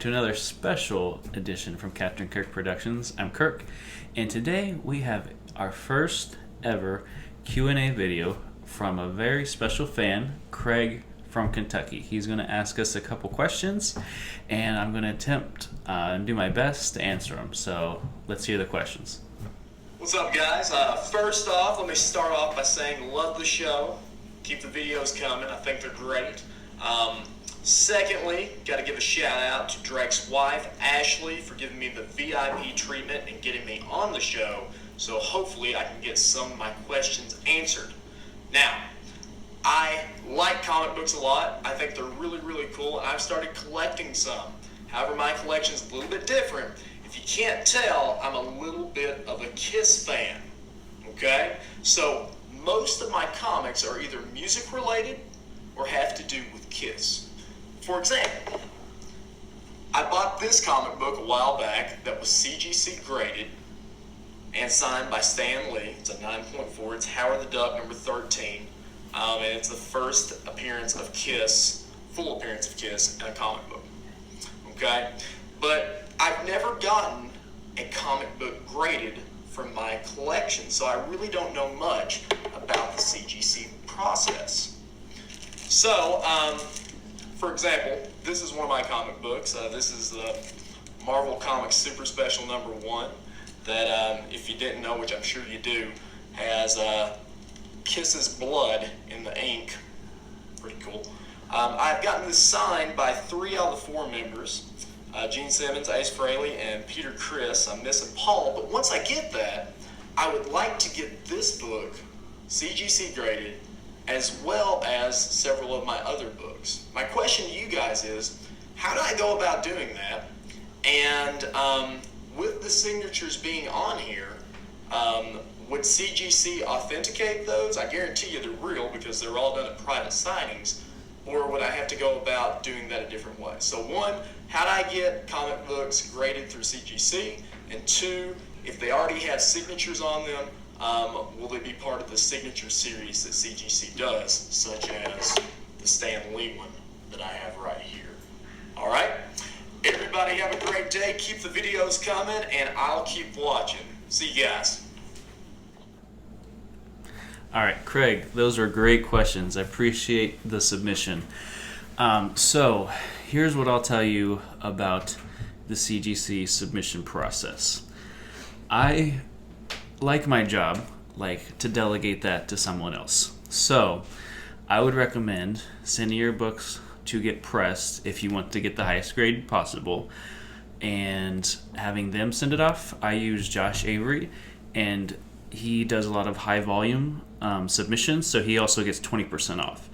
to another special edition from Captain Kirk Productions. I'm Kirk, and today we have our first ever Q&A video from a very special fan, Craig from Kentucky. He's going to ask us a couple questions, and I'm going to attempt and do my best to answer them. So let's hear the questions. What's up, guys? First off, let me start off by saying love the show. Keep the videos coming. I think they're great. Secondly, got to give a shout out to Drake's wife, Ashley, for giving me the VIP treatment and getting me on the show. So hopefully I can get some of my questions answered. Now, I like comic books a lot. I think they're really, really cool, and I've started collecting some. However, my collection's a little bit different. If you can't tell, I'm a little bit of a Kiss fan, okay? So most of my comics are either music related or have to do with Kiss. For example, I bought this comic book a while back that was CGC graded and signed by Stan Lee. It's a 9.4. It's Howard the Duck number 13. And it's the first appearance of Kiss, full appearance of Kiss in a comic book. Okay? But I've never gotten a comic book graded from my collection, so I really don't know much about the CGC process. So, for example, this is one of my comic books. This is the Marvel Comics Super Special number 1 that, if you didn't know, which I'm sure you do, has Kiss's blood in the ink. Pretty cool. I've gotten this signed by 3 out of the 4 members. Gene Simmons, Ace Frehley, and Peter Criss. I'm missing Paul, but once I get that, I would like to get this book CGC graded as well as several of my other books. My question to you guys is, how do I go about doing that? And with the signatures being on here, would CGC authenticate those? I guarantee you they're real because they're all done at private signings. Or would I have to go about doing that a different way? So 1, how do I get comic books graded through CGC? And 2, if they already have signatures on them, will they be part of the signature series that CGC does, such as the Stan Lee one that I have right here? All right? Everybody have a great day. Keep the videos coming, and I'll keep watching. See you guys. All right, Craig, those are great questions. I appreciate the submission. So here's what I'll tell you about the CGC submission process. I like my job, like to delegate that to someone else. So I would recommend sending your books to get pressed if you want to get the highest grade possible and having them send it off. I use Josh Avery, and he does a lot of high volume submissions, so he also gets 20% off.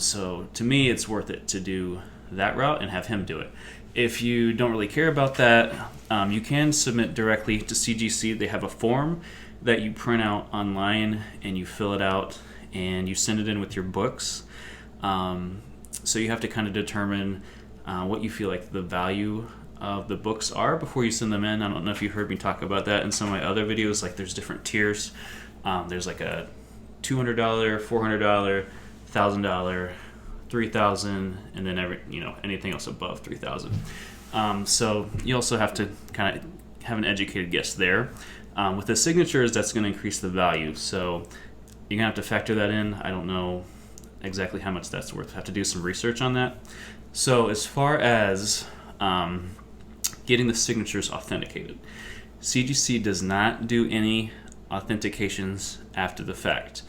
So to me, it's worth it to do that route and have him do it. If you don't really care about that, you can submit directly to CGC. They have a form that you print out online and you fill it out and you send it in with your books. So you have to kind of determine what you feel like the value of the books are before you send them in. I don't know if you heard me talk about that in some of my other videos. Like, there's different tiers. There's like a $200, $400, $1,000, $3,000, and then anything else above $3,000. So you also have to kind of have an educated guess there. With the signatures, that's going to increase the value. So you're going to have to factor that in. I don't know exactly how much that's worth. I have to do some research on that. So as far as getting the signatures authenticated, CGC does not do any authentications after the fact.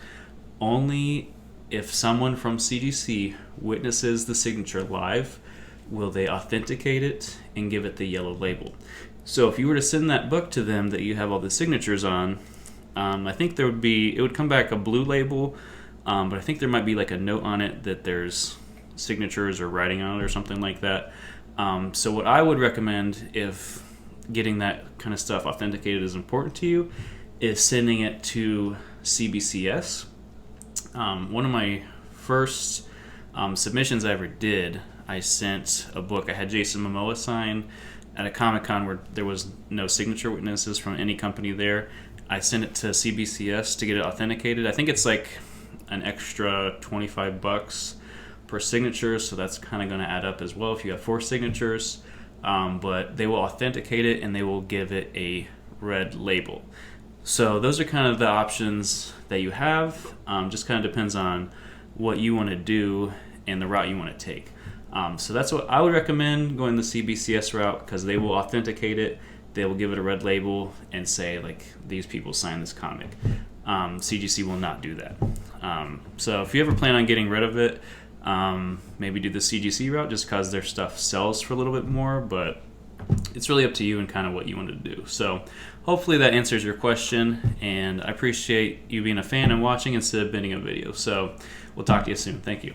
Only if someone from CGC witnesses the signature live will they authenticate it and give it the yellow label. So if you were to send that book to them that you have all the signatures on, I think it would come back a blue label, but I think there might be like a note on it that there's signatures or writing on it or something like that. So what I would recommend, if getting that kind of stuff authenticated is important to you, is sending it to CBCS. One of my first submissions I ever did, I sent a book. I had Jason Momoa sign at a Comic-Con where there was no signature witnesses from any company there. I sent it to CBCS to get it authenticated. I think it's like an extra $25 per signature, so that's kind of going to add up as well if you have 4 signatures. but they will authenticate it and they will give it a red label. So those are kind of the options that you have. Just kind of depends on what you want to do and the route you want to take. So that's what I would recommend, going the CBCS route, because they will authenticate it. They will give it a red label and say, like, these people signed this comic. CGC will not do that. So if you ever plan on getting rid of it, maybe do the CGC route just because their stuff sells for a little bit more, but it's really up to you and kind of what you want to do. So hopefully that answers your question, and I appreciate you being a fan and watching and submitting a video. So we'll talk to you soon. Thank you.